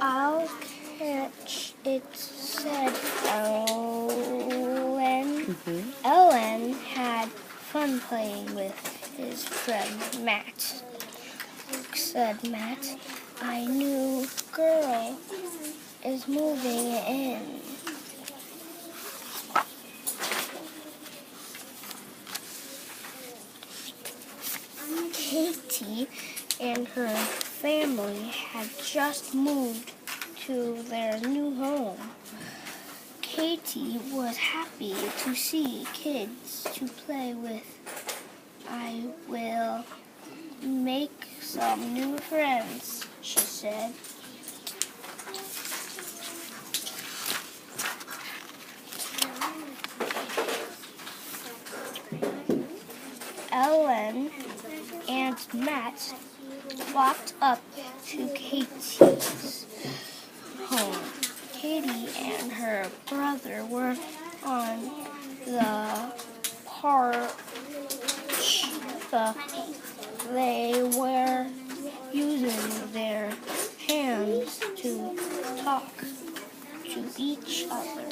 I'll catch it, said Ellen. Ellen had fun playing with his friend Matt. Said Matt, "A new girl is moving in." Katie and her family had just moved to their new home. Katie was happy to see kids to play with. "I will make some new friends," she said. Ellen and Matt walked up to Katie's home. Katie and her brother were on the porch. They were using their hands to talk to each other.